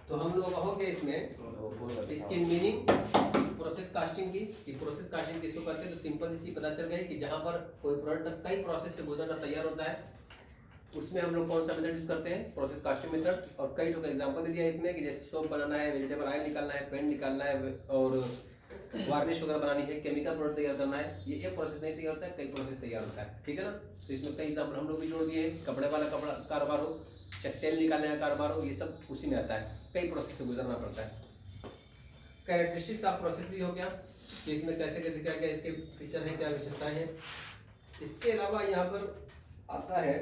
तो हम लोग हो गए इसमें इसकी मीनिंग प्रोसेस कास्टिंग की कि प्रोसेस कास्टिंग किसको करते हैं। तो सिंपल सी पता चल गई कि जहाँ पर कोई प्रोडक्ट कई प्रोसेस से गुजरना तैयार होता है उसमें हम लोग कौन सा मेथड यूज करते हैं, प्रोसेस कास्टिंग मेथड। और कई लोग एग्जांपल दे दिया इसमें कि जैसे सोप बनाना है, वेजिटेबल ऑयल निकालना है, पेंट निकालना है और वार्निश वगैरह बनानी है, केमिकल प्रोडक्ट तैयार करना है। ये एक प्रोसेस नहीं तैयार होता है, कई प्रोसेस तैयार होता है, ठीक है ना। तो इसमें कई एग्जाम्पल हम लोग भी जोड़ दिए हैं। कपड़े वाला कपड़ा कारोबार हो, चाहे तेल निकालने का कारोबार हो, ये सब उसी में आता है, कई प्रोसेस से गुजरना पड़ता है। कैरेक्टरिस्टिक्स ऑफ प्रोसेस भी हो गया कि इसमें कैसे कैसे क्या क्या इसके फीचर है, क्या विशेषताएं हैं। इसके अलावा यहाँ पर आता है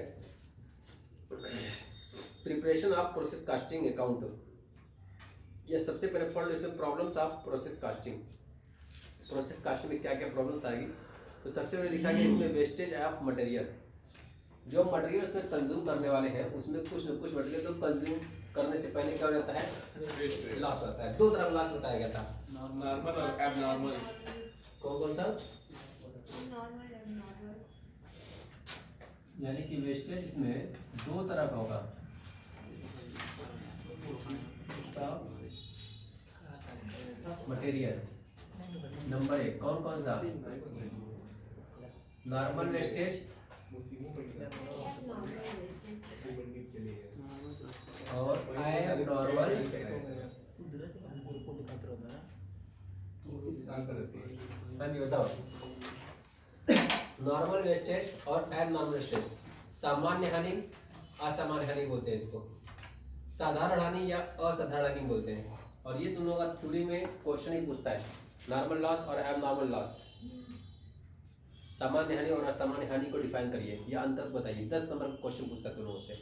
preparation of process casting account. ये सबसे पहले पढ़ लो इसमें problems of process casting. Process casting में क्या क्या प्रॉब्लम्स आएगी। तो सबसे पहले लिखा गया इसमें वेस्टेज ऑफ मटेरियल। जो मटेरियल उसमें कंज्यूम करने वाले हैं उसमें कुछ न कुछ मटेरियल तो कंज्यूम करने से पहले क्या हो जाता है, लॉस होता है। दो तरह का लॉस बताया गया था, नॉर्मल और एबनॉर्मल। कौन सा? Normal abnormal. यानी कि वेस्टेज इसमें दो तरह का होगा। मटेरियल नंबर 1 कौन कौन सा? नॉर्मल वेस्टेज और एबनॉर्मल। हाँ जी बताओ। नॉर्मल वेस्टेज और एबनॉर्मल वेस्टेज, सामान्य हानि, असामान्य हानि बोलते हैं इसको। साधारण हानि या असाधारण हानि बोलते हैं। और ये दोनों का थ्योरी में क्वेश्चन ही पूछता है, नॉर्मल लॉस और एबनॉर्मल लॉस। सामान्य हानि और असामान्य हानि को डिफाइन करिए या अंतर बताइए। 10 नंबर का क्वेश्चन पूछता है दोनों से।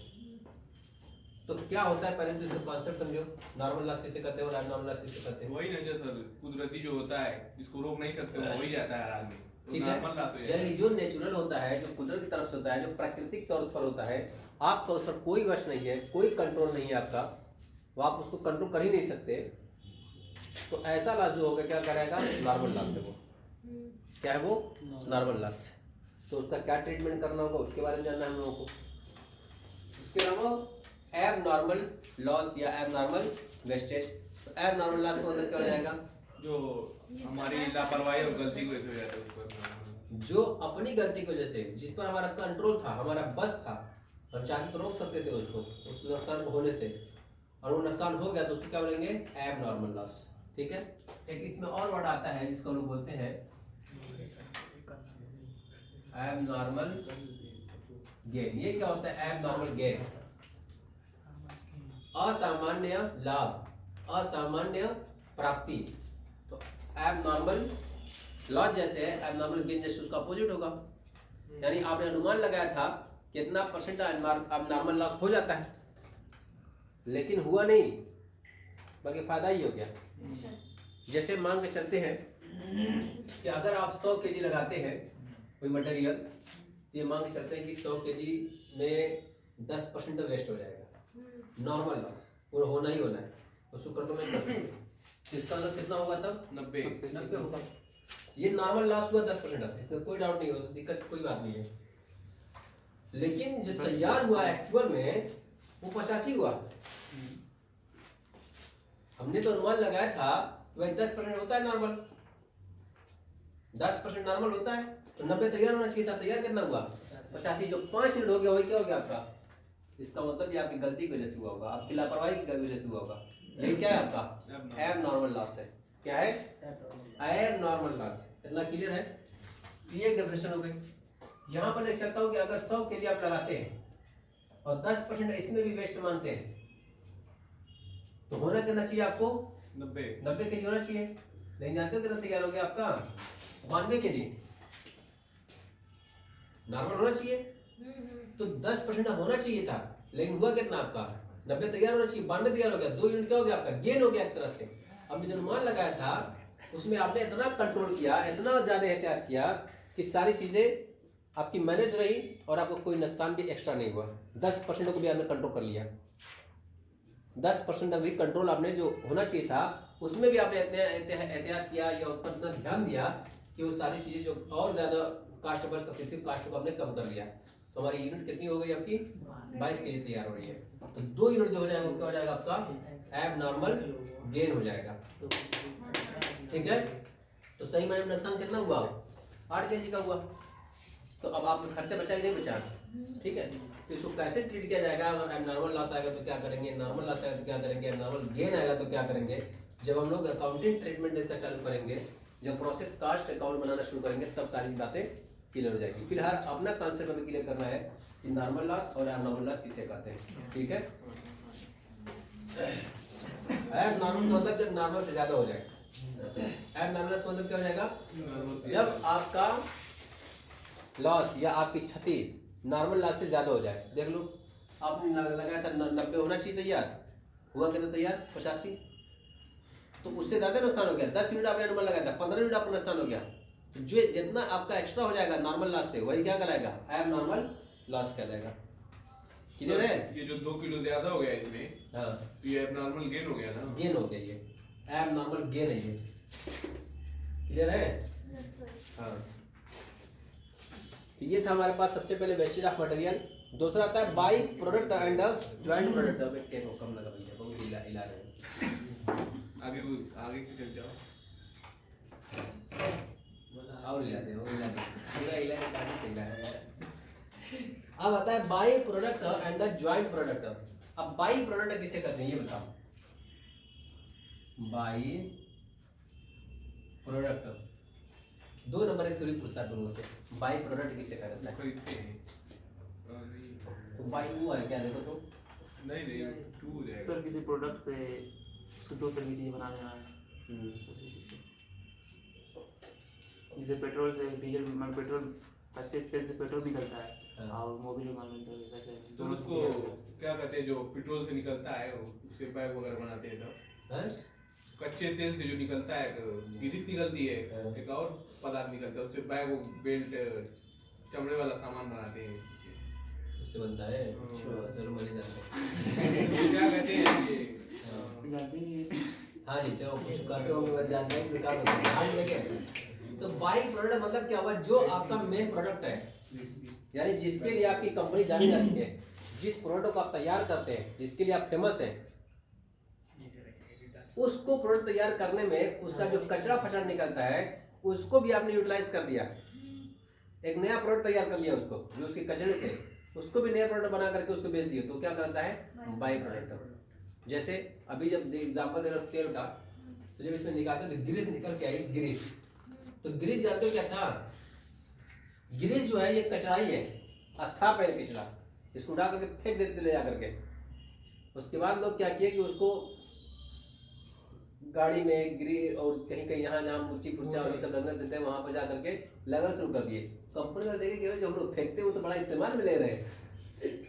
तो क्या होता है पहले तो इसका कॉन्सेप्ट समझो। नॉर्मल लॉस किसे कहते हैं और एबनॉर्मल लॉस किसे कहते हैं? वही ना जो सर कुदरती जो होता है जिसको रोक नहीं सकते वो हो ही जाता है हर हाल में, तो ठीक नॉर्मल लॉस हो है। जाता यानी जो नेचुरल होता है, जो कुदरत की तरफ से होता है, जो प्राकृतिक तौर पर होता है, आपका उस पर कोई वश नहीं है, कोई कंट्रोल नहीं है आपका, वो आप उसको कंट्रोल कर ही नहीं सकते। तो ऐसा लॉस जो होगा क्या करेगा, नॉर्मल लॉस है वो। क्या है वो? Normal loss. तो उसका क्या ट्रीटमेंट करना होगा उसके बारे में जानना है हम लोगों को। उसके अलावा एबनॉर्मल लॉस या एबनॉर्मल वेस्टेज। तो एबनॉर्मल लॉस का मतलब क्या हो जाएगा? जो हमारी लापरवाही और गलती की वजह से हो जाता है उसको। जो अपनी गलती की वजह से, जिस पर हमारा कंट्रोल था, हमारा बस था, हम चाहे तो रोक सकते थे उसको, उस नुकसान को होने से, और वो नुकसान हो गया तो उसको क्या बोलेंगे? Abnormal loss. ठीक है। एक इसमें और वर्ड आता है जिसको हम लोग बोलते हैं एबनॉर्मल गेन। ये क्या होता है? एबनॉर्मल गेन, असामान्य लाभ, असामान्य प्राप्ति। तो एबनॉर्मल लॉस जैसे है, एबनॉर्मल गेन जैसे उसका अपोजिट होगा। यानी आपने अनुमान लगाया था कितना परसेंट एबनॉर्मल लॉस हो जाता है, लेकिन हुआ नहीं, बल्कि फायदा ही हो गया। जैसे मान के चलते हैं कि अगर आप 100 केजी लगाते हैं कोई मटेरियल, तो ये मान के चलते हैं कि 100 केजी में 10% वेस्ट हो जाएगा। नॉर्मल लॉस वो होना ही होना है, उसको कर दो मैं 10%। इसका मतलब कितना होगा तब? 90 होगा। ये नॉर्मल लॉस हुआ 10%, इसमें कोई डाउट नहीं हो, दिक्कत कोई बात नहीं है। लेकिन जो तैयार हुआ एक्चुअल में वो 85 हुआ। हमने तो अनुमान लगाया था कि भाई 10% होता है नॉर्मल, 10% नॉर्मल होता है, तो 90 तैयार होना चाहिए था। तैयार कितना हुआ? 85। जो 5 यूनिट हो गया वही क्या हो गया आपका? इसका मतलब ये आपकी गलती की वजह से हुआ होगा, आपकी लापरवाही की वजह से हुआ होगा। ये क्या है आपका? एबनॉर्मल लॉस है। क्या है? Abnormal loss. इतना क्लियर है? ये एक डेफिनेशन हो गई। यहाँ पर लिख सकता हूँ कि अगर 100 के लिए आप लगाते हैं और 10% इसमें भी वेस्ट मानते हैं, तो होना कितना चाहिए आपको? 90 केजी होना चाहिए। नहीं जानते हो कितना तैयार हो गया आपका? 92 केजी नॉर्मल होना चाहिए। तो 10% होना चाहिए था, लेकिन हुआ कितना आपका? 90 तैयार होना चाहिए, 92 तैयार हो गया। 2 यूनिट क्या हो गया आपका? गेन हो गया एक तरह से। अब जो अनुमान लगाया था उसमें आपने इतना कंट्रोल किया, इतना ज्यादा एहतियात किया कि सारी चीजें आपकी मैनेज रही और आपको कोई नुकसान भी एक्स्ट्रा नहीं हुआ। 10% को भी आपने कंट्रोल कर लिया। 10% भी कंट्रोल आपने जो होना चाहिए था उसमें भी आपने एहतियात किया या उस पर इतना ध्यान दिया कि वो सारी चीजें जो और ज्यादा कास्ट बढ़ सकती थी, कास्ट को आपने कम कर लिया। तो हमारी यूनिट कितनी हो गई आपकी? 22 केजी तैयार हो रही है। तो 2 यूनिट जो हो जाएगा वो क्या हो जाएगा आपका एब नॉर्मल गेन हो जाएगा। ठीक है, तो सही मायने में नुकसान कितना हुआ 8 kg का हुआ। तो अब आपका खर्चा बचा कि नहीं बचा। ठीक है, तो इसको कैसे ट्रीट किया जाएगा। अगर एबनॉर्मल लॉस आएगा तो क्या करेंगे, नॉर्मल लॉस आएगा तो क्या करेंगे, एबनॉर्मल गेन आएगा तो क्या करेंगे। जब हम लोग अकाउंटिंग ट्रीटमेंट इसका चालू करेंगे, जब प्रोसेस कास्ट अकाउंट बनाना शुरू करेंगे, तब सारी बातें क्लियर हो जाएगी। फिलहाल अपना कॉन्सेप्ट हमें क्लियर करना है कि नॉर्मल लॉस और एबनॉर्मल लॉस किसे कहते हैं। ठीक है, एबनॉर्मल का मतलब जब नॉर्मल से ज्यादा हो जाए। एबनॉर्मल लॉस का मतलब क्या हो जाएगा, जब आपका लॉस या आपकी क्षति नॉर्मल लॉस से ज्यादा हो जाए। देख लो आपने लगाया था 90 होना चाहिए तैयार, हुआ कितना तैयार 85, तो उससे ज्यादा नुकसान हो गया। 10 यूनिट आपने नॉर्मल लगाया था, 15 यूनिट आपको नुकसान हो गया। तो जो जितना आपका एक्स्ट्रा हो जाएगा नॉर्मल लॉस से, वही क्या कहलाएगा, एबनॉर्मल लॉस कहलाएगा। क्लियर है। ये जो 2 किलो ज्यादा हो गया इसमें, हाँ, तो ये एबनॉर्मल गेन हो गया ना। गेन हो गया, ये एबनॉर्मल गेन है ये। क्लियर है। हाँ, ये था हमारे पास सबसे पहले वेस्टेज ऑफ मटेरियल। दूसरा आता है by product and joint product. अब एक को कम लगा भैया, बहुत हिला रहे हैं। आगे की चल जाओ, और हिलाते हैं, और हिलाते हैं, पूरा हिला के काफी चल रहा है। अब आता है by product and joint product. अब बाई प्रोडक्ट किसे कहते हैं ये बताओ। बाई प्रोडक्ट 2 नंबर की थ्योरी पूछता है तुम लोगों से, बाई प्रोडक्ट किसे कहते हैं। खरीदते हैं। तो बाई वो है क्या, देखो तो नहीं 2 हो जाएगा। सर किसी प्रोडक्ट से उसको 2 तरह की चीज़ बनाने आए, जैसे पेट्रोल से डीजल, मतलब पेट्रोल कच्चे तेल से पेट्रोल निकलता है। हाँ। और मोबिल मार्केट तो उसको क्या कहते हैं, जो पेट्रोल से निकलता है उससे बैग वगैरह बनाते हैं सब। हैं? कच्चे तेल से जो निकलता है, गिरिस निकलती है, हाँ। एक और पदार्थ निकलता है, उससे बैग, बेल्ट, चमड़े वाला सामान बनाते हैं। उससे बनता है। हाँ। अच्छा, चलो मैं नहीं जानता। तो क्या कहते हैं ये, जानते नहीं है। हाँ जी, चलो कुछ कहते हो मैं जानता हूँ, दुकान में ध्यान लेके। तो बाई प्रोडक्ट मतलब क्या हुआ, जो आपका मेन प्रोडक्ट है, यानी जिसके लिए आपकी कंपनी जानी जाती है, जिस प्रोडक्ट को आप तैयार करते हैं, जिसके लिए आप फेमस हैं, उसको प्रोडक्ट तैयार करने में उसका जो कचरा फचरा निकलता है, उसको भी आपने यूटिलाइज कर दिया। एक नया प्रोडक्ट तैयार कर लिया, उसको जो उसके कचरे थे उसको भी नया प्रोडक्ट बना करके उसको बेच दिए, तो क्या करता है बाई प्रोडक्ट। जैसे अभी जब एग्जाम्पल दे रहे हो तेल का, तो जब इसमें निकालते हो तो ग्रीस निकल के आई, ग्रीस। तो ग्रीस जानते हो क्या था, ग्रीस जो है ये कचरा ही है, था पहले पिछला, इसको उठा करके फेंक देते ले जा करके। उसके बाद लोग क्या किए कि उसको गाड़ी में गिरी और कहीं कहीं जहाँ जहाँ मुर्ची पुर्चा और ये सब लगने देते हैं, वहां पर जा करके लगना शुरू कर दिए। कंपनी वाले देखे कि जो हम लोग फेंकते हैं वो तो बड़ा इस्तेमाल में ले रहे हैं,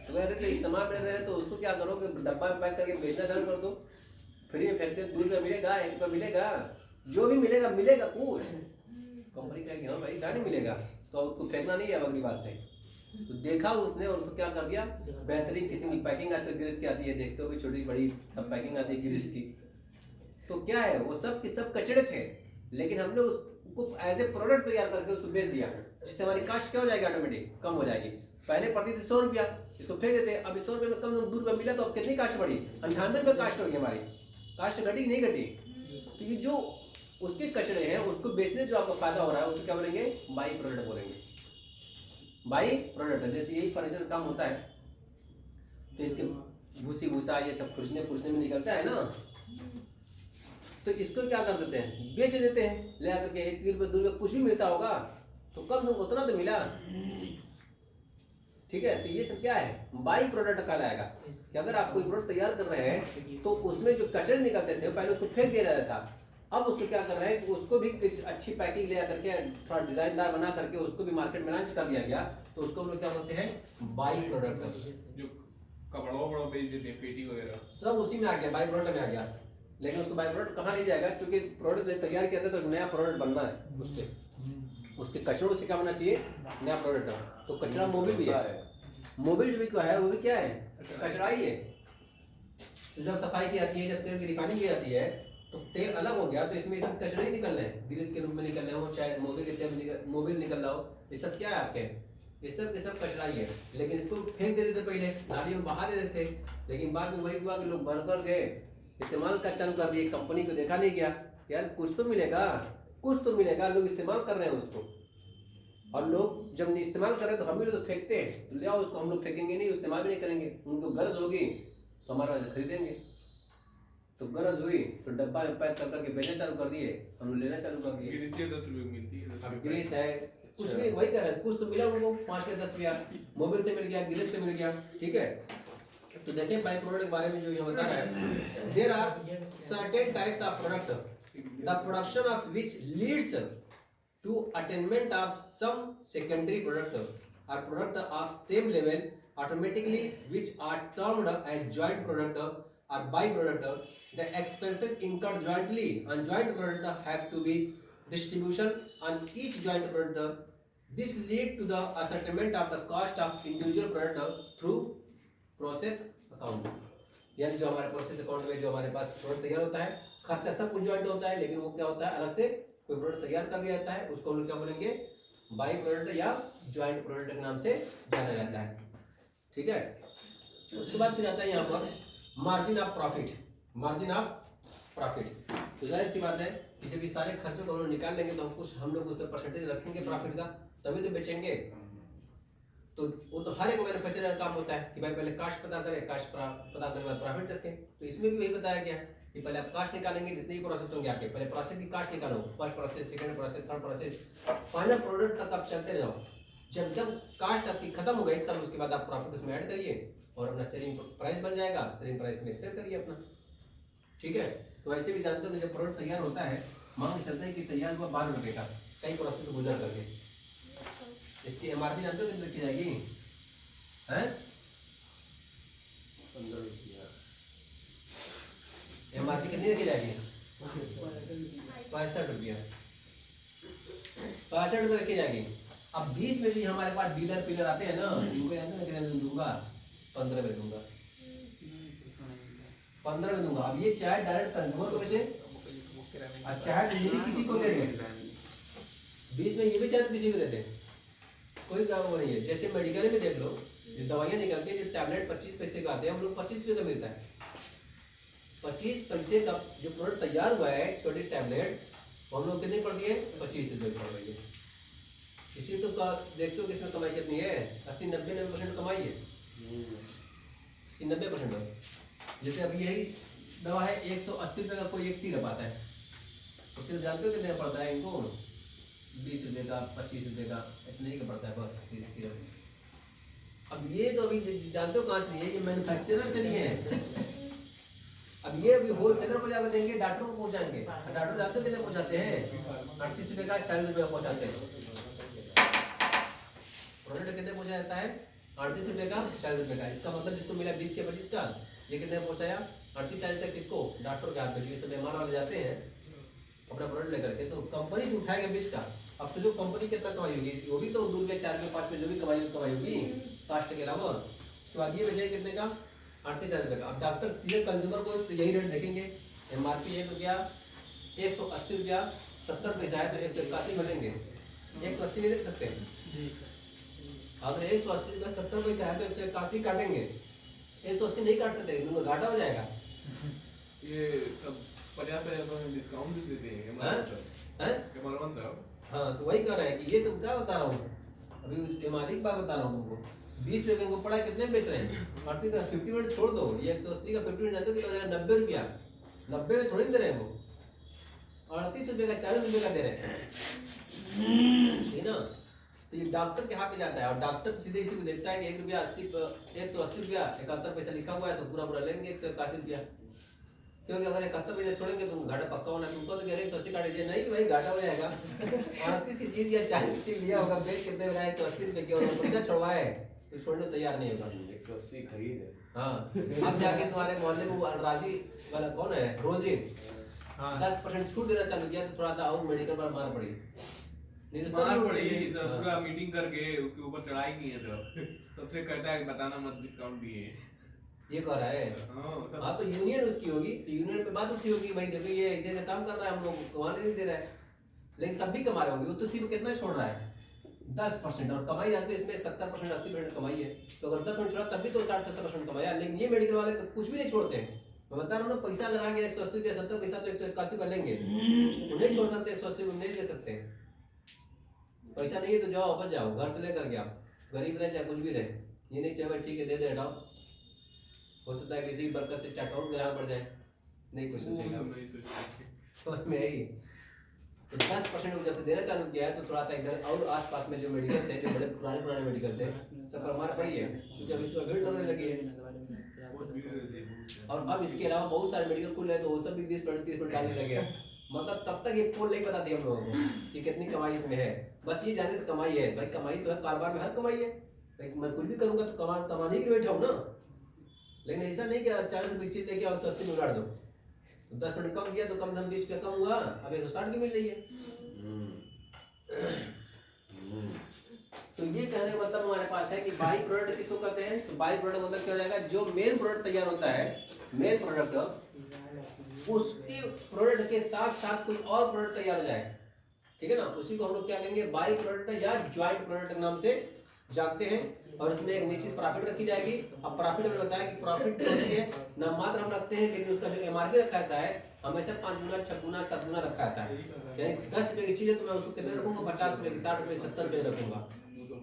तो कह रहे थे इस्तेमाल में ले रहे हैं तो उसको क्या करो कि डब्बा में पैक करके बेचना चालू कर दो, फ्री में फेंकते 2 रुपया मिलेगा, 1 रुपया मिलेगा, जो भी मिलेगा मिलेगा कुछ। कंपनी कहेगी हाँ भाई क्या नहीं मिलेगा, तो उसको फेंकना नहीं है अगली बार से। तो देखा उसने और उसको क्या कर दिया, बेहतरीन किस्म की पैकिंग आजकल ग्रीस की आती है, देखते हो कि छोटी बड़ी सब पैकिंग आती है ग्रीस की। तो क्या है, वो सब के सब कचड़े थे, लेकिन हमने उसको एज ए प्रोडक्ट तैयार करके उसको बेच दिया, जिससे हमारी कास्ट क्या हो जाएगी, ऑटोमेटिक कम हो जाएगी। पहले पड़ती थी 100 रुपया, इसको फेंक देते, अब 100 रुपये में कम 2 रुपया मिला, तो अब कितनी कास्ट बढ़ी, 98 रुपये कास्ट होगी हमारी। कास्ट घटी नहीं घटी। तो ये जो उसके कचड़े हैं उसको बेचने जो आपको फायदा हो रहा है, उसको क्या बोलेंगे, बाई प्रोडक्ट बोलेंगे। बाई प्रोडक्ट जैसे यही फर्नीचर काम होता है, तो इसके भूसी भूसा ये सब खुरसने में निकलता है ना, तो इसको क्या कर देते हैं, बेच देते हैं ले आकर के। 1 रुपये 2 रुपये कुछ भी मिलता होगा तो कम से कम उतना तो मिला। ठीक है, तो ये सब क्या है, बाई प्रोडक्ट कहलाएगा। कि अगर आप कोई प्रोडक्ट तैयार कर रहे हैं तो उसमें जो कचरे निकलते थे पहले उसको फेंक दिया जाता था, अब उसको क्या कर रहे हैं कि उसको भी अच्छी पैकिंग ले करके थोड़ा डिजाइनदार बना करके उसको भी मार्केट में लॉन्च कर दिया गया, तो उसको हम लोग क्या बोलते हैं, बाई प्रोडक्ट। जो कपड़ा बेच देते हैं, पेटी वगैरह, सब उसी में आ गया, बाई प्रोडक्ट में आ गया। लेकिन उसको बाई प्रोडक्ट कहाँ नहीं जाएगा, क्योंकि प्रोडक्ट जब तैयार किया था तो एक नया प्रोडक्ट बनना है, उससे उसके कचरों से क्या बनना चाहिए, नया प्रोडक्ट। तो कचरा मोबिल भी है, मोबिल जो भी है वो भी क्या है, कचरा ही है। जब सफाई की जाती है, जब तेल की रिफाइनिंग की जाती है, तो तेल अलग हो गया, तो इसमें सब कचरे ही निकल रहे हैं, ग्रीस के रूप में निकल रहे हो, चाहे मोबिल के तेल मोबिल निकल रहा हो, ये सब क्या है आपके ये सब के सब कचरा ही है, लेकिन इसको फेंक देते थे पहले, नाली में बहा देते थे, लेकिन बाद में वही हुआ कि लोग बर्गर गए इस्तेमाल कर चालू कर दिए, कंपनी को देखा नहीं गया यार कुछ तो मिलेगा, कुछ तो मिलेगा, लोग इस्तेमाल कर रहे हैं उसको, और लोग जब नहीं इस्तेमाल कर रहे हैं तो हम भी तो फेंकते हैं, तो ले आओ उसको, हम लोग फेंकेंगे नहीं, इस्तेमाल भी नहीं करेंगे, उनको गरज होगी तो हमारे वजह से खरीदेंगे, तो गरज हुई तो डब्बा में पैक कर करके बेचना चालू कर दिए, हम लोग लेना चालू कर दिए। ग्रीस 10 रुपए की मिलती है, 10 रुपए। ग्रीस है, कुछ नहीं, वही कर रहे हैं, कुछ तो मिला उनको 5 या 10 रुपया, मोबाइल से मिल गया, ग्रीस से मिल गया, ठीक है। तो देखें बाई प्रोडक्ट के बारे में जो ये बता रहा है, there are certain types of product the production of which leads to attainment of some secondary product और product of same level automatically which are termed as joint product or by-product. The expenses incurred jointly on joint product have to be distribution on each joint product. This lead to the ascertainment of the cost of individual product through process account. यानी जो हमारे process account में जो हमारे पास product तैयार होता है, खर्चा सब कुछ ज्वाइंट होता है, लेकिन वो क्या होता है अलग से कोई प्रोडक्ट तैयार कर दिया जाता है, उसको हम लोग क्या बोलेंगे, बाई प्रोडक्ट या ज्वाइंट प्रोडक्ट के नाम से जाना जाता है, ठीक है। उसके बाद फिर आता है यहाँ पर margin of profit, margin of profit. तो जाहिर सी बात है कि जब ये सारे खर्चों को हम लोग निकाल लेंगे तो हम लोग उस पर परसेंटेज रखेंगे प्रॉफिट का, तभी तो बेचेंगे। तो वो तो हर एक मैन्युफैक्चरर का काम होता है कि भाई पहले कास्ट पता करें, कास्ट पता करने के बाद प्रॉफिट रखें। तो इसमें भी वही बताया गया कि पहले आप कास्ट निकालेंगे, जितने भी प्रोसेस होंगे आपके, पहले प्रोसेस की कास्ट निकालो, first process, second process, third process, final product तक आप चलते रहो। जब जब कास्ट आपकी खत्म हो गई तब उसके बाद आप प्रॉफिट उसमें ऐड करिए और अपना सेलिंग प्राइस बन जाएगा, सेलिंग प्राइस में सेल करिए अपना, ठीक है। तो ऐसे भी जानते हो कि जब प्रोडक्ट तैयार होता है, मान के चलते हैं कि तैयार हुआ 12 रुपये का, कई प्रोसेस से गुजर करके, इसकी एमआरपी जानते हो कितनी रखी जाएगी, हैं 15 रुपया। एमआरपी कितनी रखी जाएगी, 65 रुपया, 65 रुपये रखी जाएगी। अब 20 में जो हमारे पास डीलर पीलर आते हैं ना, इनको जानते हैं कितने में दूंगा, 15 में दूंगा, 15 में दूंगा। अब ये चाहे डायरेक्ट कंज्यूमर को बेचे और चाहे ये भी किसी को दे दें, 20 में ये भी चाहे तो किसी को दे दें, कोई वो नहीं है। जैसे मेडिकल में देख लो, जो दवाइयाँ निकलती है, जो टैबलेट 25 पैसे का आते हैं, हम लोग 25 रुपये का मिलता है, 25 पैसे का जो प्रोडक्ट तैयार हुआ है छोटी टैबलेट, वो हम लोग कितने पड़ दिए, 25 रुपये पड़ रही है। इसी तो देखते हो कि इसमें कमाई कितनी है, 80-90% कमाई है, 80-90%। जैसे अभी यही दवा है 180 रुपये का कोई एक सिरप आता है, तो सिर्फ जानते हो कितने पड़ता है इनको, 20 रुपये का, 25 रुपये का, इतने ही का पड़ता है बस सिरप। अब ये तो अभी जानते हो कहाँ से नहीं है, ये मैन्युफैक्चरर से नहीं है। अब ये अभी होलसेलर को जाकर देंगे, डॉक्टर को पहुँचाएंगे, डॉक्टर जानते हो कितने पहुँचाते हैं, 38 रुपये का, 40 रुपये का पहुँचाते हैं। प्रोडक्ट कितने पहुँचा जाता है, 38 रुपये का, 40 रुपये का। इसका मतलब जिसको मिला 20 से 25 का, ये कितने पहुँचाया, 38-40 तक किसको, डॉक्टर के हाथ में। ये सब बीमार वाले जाते हैं अपना प्रोडक्ट लेकर के, तो कंपनी से उठाएगा 20 का। अब सोचो कंपनी कितना कमाई होगी, वो भी तो 2 रुपये, 4 रुपये, 5 रुपये जो भी कमाई होगी कास्ट के अलावा। उसके बाद ये बचेगा कितने का, 38,000 रुपये का। अब डॉक्टर सीधे कंज्यूमर को तो यही रेट देखेंगे, एमआरपी 1 रुपया, 180 रुपया 70 पैसा है, तो 181 बनेंगे, 180 नहीं देख सकते। अगर 180 रुपये 70 पैसा है तो 181 काटेंगे, 180 नहीं काट सकते, उनको घाटा हो जाएगा। ये सब 50% डिस्काउंट भी देते हैं एमआरवन साहब। हाँ, तो वही कर रहे हैं कि ये सब क्या बता रहा हूँ, अभी उस बीमारी की बात बता रहा हूँ तुमको। 20 रुपये को पड़ा कितने बेच रहे हैं, 38 का 50% छोड़ दो, ये 180 का 50% जाते हो तो 90 रुपया, 90 में थोड़ी दे रहे हैं वो, 38 रुपये का 40 रुपये का दे रहे हैं, ठीक ना। तो ये डॉक्टर के हाथ में जाता है और डॉक्टर सीधे इसी को देखता है कि 1 रुपया 180 रुपया 71 पैसा लिखा हुआ है तो पूरा लेंगे 181 रुपया, क्योंकि अगर 71 पैसा छोड़ेंगे तो घाटा पक्का होना। तुमको तो कह रहे 180 काट दीजिए, नहीं भाई घाटा हो जाएगा। 38 की चीज या 40 की चीज लिया होगा, बेच कितने में 180 रुपये की, और पैसा छोड़वा है तो छोड़ने तैयार नहीं होगा, 180 खरीद है। हाँ, अब जाके तुम्हारे मोहल्ले में वो राजी वाला कौन है, रोजी, 10% छूट देना चालू किया तो थोड़ा सा और मेडिकल पर मार पड़ी, नहीं तो मार पड़ी। पूरा मीटिंग करके उसके ऊपर चढ़ाई की है, तो सबसे कहता है बताना मत डिस्काउंट दिए, ये कह रहा है। हाँ, तो यूनियन उसकी होगी, तो यूनियन पे बात उठी होगी, भाई देखो ये ऐसे काम कर रहा है, हम लोग कमाने नहीं दे रहा है, लेकिन तब भी कमा रहे होंगे। वो तो सिर्फ कितना छोड़ रहा है, 10%, और कमाई जानते हो इसमें 70% 80% कमाई है। तो अगर 10% छोड़ा तब भी तो 60-70% कमाया। लेकिन ये मेडिकल वाले तो कुछ भी नहीं छोड़ते हैं। मैं बता रहा हूँ ना, पैसा अगर आ गया 180 रुपया 70 पैसा तो 181 का लेंगे, वो नहीं छोड़ सकते, 180 रुपये नहीं दे सकते। पैसा नहीं है तो जाओ वापस जाओ, घर से लेकर के आओ, गरीब रहे चाहे कुछ भी रहे। ये नहीं चाहे भाई ठीक है दे दे हटाओ, हो सकता है किसी बरकत से चाट और ग्राहक बढ़ जाए, नहीं कुछ सोचेगा, समझ में आई। तो 10% जब से देना चालू किया है तो थोड़ा सा इधर और आसपास में जो मेडिकल थे, जो बड़े पुराने मेडिकल थे, सब पर मार पड़ी है, क्योंकि अब इसमें भीड़ लगने लगी है। और अब इसके अलावा बहुत सारे मेडिकल खुल रहे हैं, तो वो सब भी 20% 30% डालने लगे हैं। मतलब तब तक ये पोल नहीं पता थी हम लोगों को कि कितनी कमाई इसमें है। बस ये जाने तो कमाई है भाई, कमाई तो है, कारोबार में हर कमाई है भाई। मैं कुछ भी करूंगा तो कमाने के लिए बैठा हूँ ना। लेकिन ऐसा नहीं कि 40 रुपये चीज लेके आओ 80 में उड़ा दो, तो 10% कम दिया तो कम से कम 20 रुपये कम हुआ, अब 160 की मिल रही है। तो ये कहने का मतलब हमारे पास है कि बाई प्रोडक्ट किसको कहते हैं। तो बाई प्रोडक्ट मतलब क्या हो जाएगा, जो मेन प्रोडक्ट तैयार होता है, मेन प्रोडक्ट, उसके प्रोडक्ट के साथ साथ कोई और प्रोडक्ट तैयार हो जाए, ठीक है ना, उसी को हम लोग क्या कहेंगे, बाई प्रोडक्ट या ज्वाइंट प्रोडक्ट के नाम से जानते हैं। और उसमें एक निश्चित प्रॉफिट रखी जाएगी। अब प्रॉफिट हमें बताया कि प्रॉफिट होती है ना मात्र हम रखते हैं, लेकिन उसका जो एमआरपी रखा रहता है हमेशा 5 गुना 6 गुना 7 गुना रखा रहता है। यानी 10 रुपए की चीज है तो मैं उसको कितने रखूंगा, 50 रुपए की, 60 रुपए 70 रुपए रखूंगा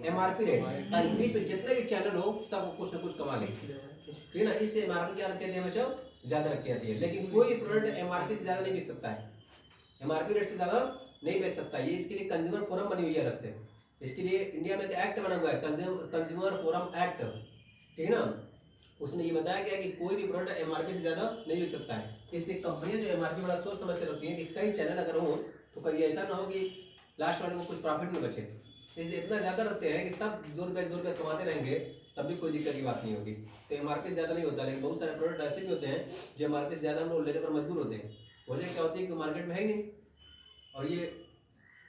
एमआरपी रेट, ताकि बीच में जितने भी चैनल हो सब कुछ ना कुछ कमा ले, ठीक है ना। इससे एमआरपी क्या रखी जाती है, हमेशा ज्यादा रखी जाती है। लेकिन कोई भी प्रोडक्ट एमआरपी से ज्यादा नहीं बेच सकता है, एमआरपी रेट से ज्यादा नहीं बेच सकता। ये इसके लिए कंज्यूमर फोरम बनी हुई है अलग से, इसके लिए इंडिया में एक एक्ट बना हुआ है, कंज्यूमर फोरम एक्ट, ठीक है ना। उसने ये बताया गया कि कोई भी प्रोडक्ट एमआरपी से ज्यादा नहीं बिक सकता है। इसलिए कंपनियां जो एमआरपी बड़ा सोच समझ कर रखती हैं कि कई चैनल अगर हो तो कभी ऐसा ना हो कि लास्ट वाले को कुछ प्रॉफिट में बचे, इसलिए इतना ज्यादा रखते हैं कि सब 2 रुपये कमाते रहेंगे, तब भी कोई दिक्कत की बात नहीं होगी। तो एमआरपी से ज्यादा नहीं होता। लेकिन बहुत सारे प्रोडक्ट ऐसे भी होते हैं जो एमआरपी से ज्यादा हम लोग लेने पर मजबूर होते हैं। वजह क्या होती है कि मार्केट में है ही नहीं, और ये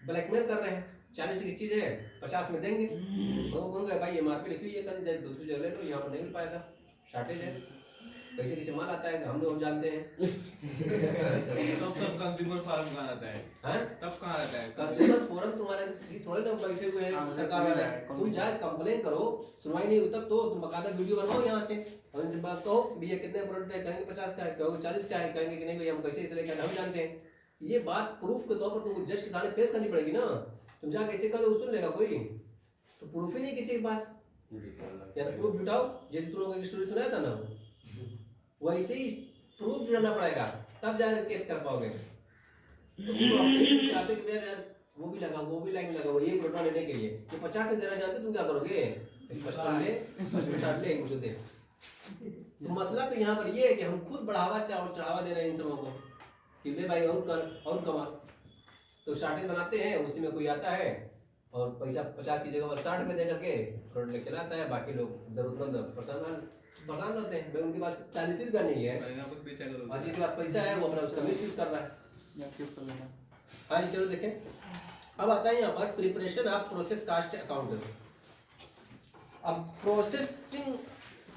ब्लैकमेल कर रहे हैं। 40 की चीज है 50 में देंगे, वो बोलेंगे भाई एमआरपी लिखी हुई है, कल दूसरी जगह ले लो, यहाँ पर नहीं मिल पाएगा, शॉर्टेज है, कैसे कैसे माल आता है हम लोग जानते हैं। तब सब कंज्यूमर फार्म कहाँ रहता है, हैं? तब कहाँ रहता है कंज्यूमर फोरम तुम्हारे थोड़े ना बैठे हुए हैं सरकार वाले, तुम जाए कंप्लेन करो, सुनवाई नहीं हुई तब तो तुम बकायदा वीडियो बनाओ यहाँ से, और इनसे बात कहो भैया कितने प्रोडक्ट है, कहेंगे 50 का है, कहोगे 40 का है, कहेंगे कि नहीं भैया हम कैसे इसलिए क्या हम जानते हैं। ये बात प्रूफ के तौर पर तुमको जज के सामने पेश करनी पड़ेगी ना। तुम जाके ऐसे कर दो सुन लेगा कोई, तो प्रूफ ही नहीं किसी के पास, या तो प्रूफ जुटाओ, जैसे तुम लोगों की स्टोरी सुनाया था ना, वैसे ही प्रूफ जुटाना पड़ेगा, तब जाकर केस कर पाओगे। तो अपने ही चाहते कि यार वो भी लगा, वो भी लाइन लगा, वो ये प्रोटोन लेने के लिए, कि 50 में देना जानते तुम क्या करोगे, 50 ले 60 ले मुझे दे। तो मसला तो यहाँ पर ये है कि हम खुद बढ़ावा चढ़ावा दे रहे हैं इन सबों को कि ले भाई और कर और कमा। तो शॉर्टेज बनाते हैं, उसी में कोई आता है और पैसा 50 की जगह पर 60 में दे करके प्रोडक्ट लेके चलाता है, बाकी लोग जरूरतमंद परेशान रहते हैं भाई, उनके पास 40 रुपया नहीं है और जिनके पास पैसा है वो अपना उसका मिस यूज कर रहा है। हाँ जी चलो देखें, अब आता है यहाँ पर preparation of process cost account. अब प्रोसेसिंग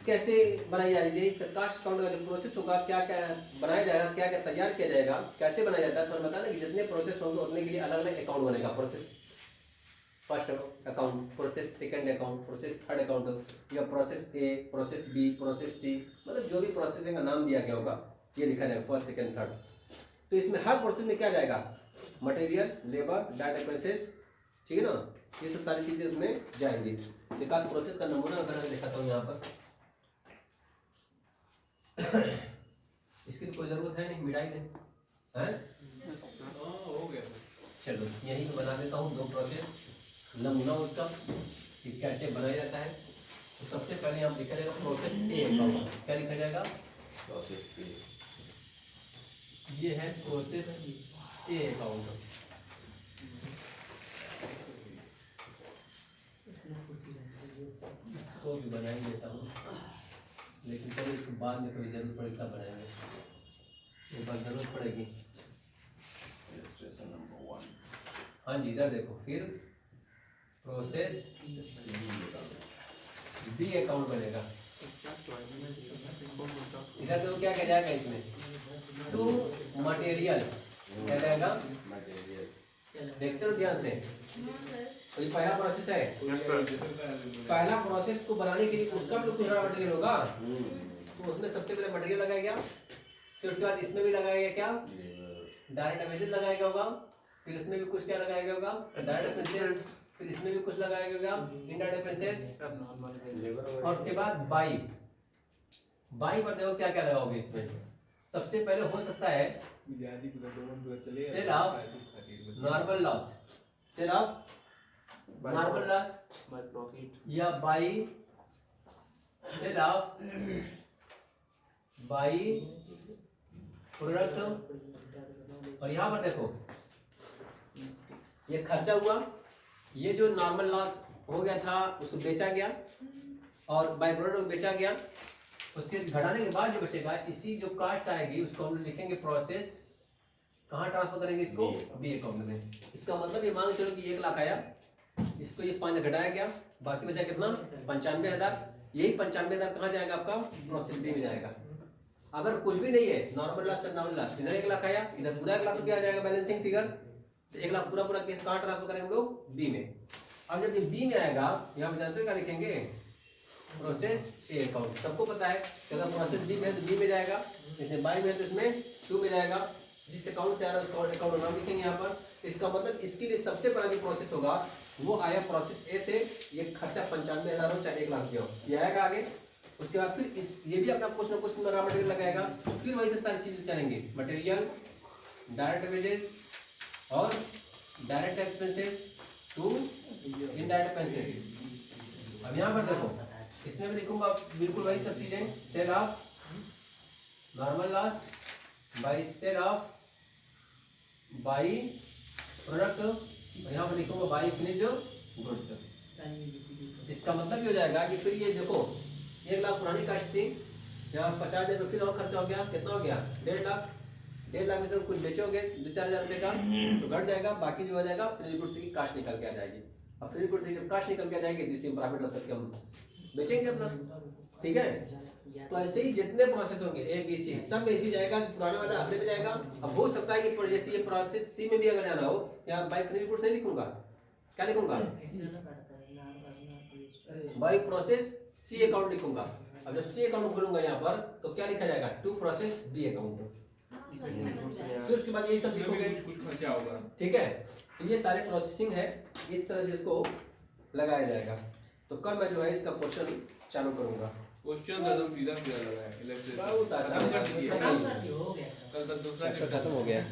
कैसे बनाई जाएगी, कास्ट अकाउंट का जो प्रोसेस होगा, क्या क्या बनाया जाएगा, क्या क्या तैयार किया जाएगा, कैसे बनाया जाता है। तो हम बता दें कि जितने प्रोसेस होंगे उतने के लिए अलग अलग अकाउंट बनेगा। Process first account, process second account, process third account, या process A, process B, process C, मतलब जो भी प्रोसेसिंग का नाम दिया गया होगा ये लिखा जाएगा फर्स्ट सेकंड थर्ड। तो इसमें हर प्रोसेस में क्या जाएगा, मटेरियल, लेबर, डाटा प्रोसेस, ठीक है ना, ये सब सारी चीजें उसमें जाएंगी। एक आध प्रोसेस का नमूना मैं दिखाता हूँ यहाँ पर। इसकी तो कोई जरूरत है नहीं, मिटाई दें हैं, हो गया। चलो यही मैं बना देता हूँ 2 प्रोसेस नमूना उसका कि कैसे बनाया जाता है। तो सबसे पहले यहाँ लिखा जाएगा प्रोसेस ए अकाउंट। क्या लिखा जाएगा, प्रोसेस ए, ये है प्रोसेस ए अकाउंट। इसको भी बना ही देता हूँ, लेकिन चलो इसको बाद में कोई जरूरत पड़ेगी तब बनाएंगे, एक बार जरूरत पड़ेगी। नंबर 1, हाँ जी इधर देखो, फिर प्रोसेस बी अकाउंट बनेगा। इधर तो क्या जाएगा इसमें, टू मटेरियल क्या जाएगा, देखते हो ध्यान से। No sir. तो ये पहला प्रोसेस है। Yes sir. पहला प्रोसेस को बनाने के लिए उसका भी तो कुछ मटेरियल होगा, तो उसमें सबसे पहले मटेरियल लगाया गया, फिर उसके बाद इसमें भी लगाया गया क्या, डायरेक्ट इमेजेस लगाया गया होगा, फिर इसमें भी कुछ क्या लगाया गया होगा, डायरेक्ट डिफरेंसेस, फिर इसमें भी कुछ लगाया गया होगा, इनडायरेक्ट डिफरेंसेस, और उसके बाद बाई पर देखो क्या क्या लगाओगे इसमें। सबसे पहले हो सकता है sale of normal loss, sale of normal loss by profit या by sale of by product. और यहाँ पर देखो ये खर्चा हुआ, ये जो नॉर्मल लॉस हो गया था उसको बेचा गया और बाई प्रोडक्ट को बेचा गया, उसके घटाने के बाद जो बचेगा इसी जो कास्ट आएगी उसको हम लिखेंगे प्रोसेस, कहाँ ट्रांसफर करेंगे इसको, बी अकाउंट में। इसका मतलब ये मान के चलो कि 1 लाख आया, इसको ये 5 घटाया गया, बाकी बचा कितना 95,000, यही 95,000 कहाँ जाएगा आपका, प्रोसेस बी में जाएगा। अगर कुछ भी नहीं है, नॉर्मल लॉस और नॉर्मल लॉस, इधर 1 लाख आया, इधर पूरा 1 लाख रुपया आ जाएगा बैलेंसिंग फिगर, तो 1 लाख पूरा कहाँ ट्रांसफर करेंगे हम लोग, बी में। अब जब ये बी में आएगा, यहाँ पे जानते हो क्या लिखेंगे, प्रोसेस ए अकाउंट। सबको पता है कि अगर प्रोसेस बी में है तो बी में जाएगा, जैसे बाई में है तो इसमें 2 में जाएगा, जिस अकाउंट से आ रहा है उसका अकाउंट नाम लिखेंगे यहाँ पर। इसका मतलब इसके लिए सबसे पहला जो प्रोसेस होगा वो आया प्रोसेस ए से, ये खर्चा 95,000 हो चाहे 1 लाख रुपया हो, ये आएगा आगे। उसके बाद फिर इस ये भी अपना कुछ ना कुछ रॉ मटेरियल लगाएगा, फिर वही सब सारी चीजें चलेंगे, मटेरियल, डायरेक्ट वेजेस और direct expenses to indirect expenses. अब यहाँ पर देखो इसमें भी लिखूंगा बिल्कुल वही सब चीजें, sale of normal loss by sale of by product, यहाँ पर लिखूंगा बाई फिनिश्ड गुड्स। इसका मतलब ये हो जाएगा कि फिर ये देखो 1 लाख पुरानी कास्ट थी, यहाँ 50,000 रुपये फिर और खर्चा हो गया, कितना हो गया 1.5 लाख, 1.5 लाख में से कुछ बेचोगे 2-4 हज़ार रुपये का तो घट जाएगा, बाकी जो हो जाएगा फिनिश्ड गुड्स की कास्ट निकल के आ जाएगी। अब फिनिश्ड गुड्स की जब कास्ट निकल के आ जाएगी तो इसी में प्रॉफिट रख करके हम बेचेंगे अपना, ठीक है। तो ऐसे ही जितने प्रोसेस होंगे ए बी सी सब में इसी जाएगा, पुराना वाला अगले में जाएगा। अब हो सकता है कि जैसे ये प्रोसेस सी में भी अगर जाना हो, यहाँ बाई फिनिश्ड गुड्स नहीं लिखूंगा, क्या लिखूंगा, बाई प्रोसेस सी अकाउंट लिखूंगा। अब जब सी अकाउंट खोलूंगा यहाँ पर तो क्या लिखा जाएगा, टू प्रोसेस बी अकाउंट, फिर उसके बाद यही सब लिखोगे, कुछ खर्चा होगा, ठीक है। तो ये सारे प्रोसेसिंग है, इस तरह से इसको लगाया जाएगा। तो कल मैं जो है इसका क्वेश्चन चालू करूंगा। क्वेश्चन एकदम सीधा सीधा लगा है, इलेक्ट्रिसिटी बहुत आसान है, खत्म कर दिए, खत्म कर दिए, हो गया। कल तक दूसरा खत्म हो गया।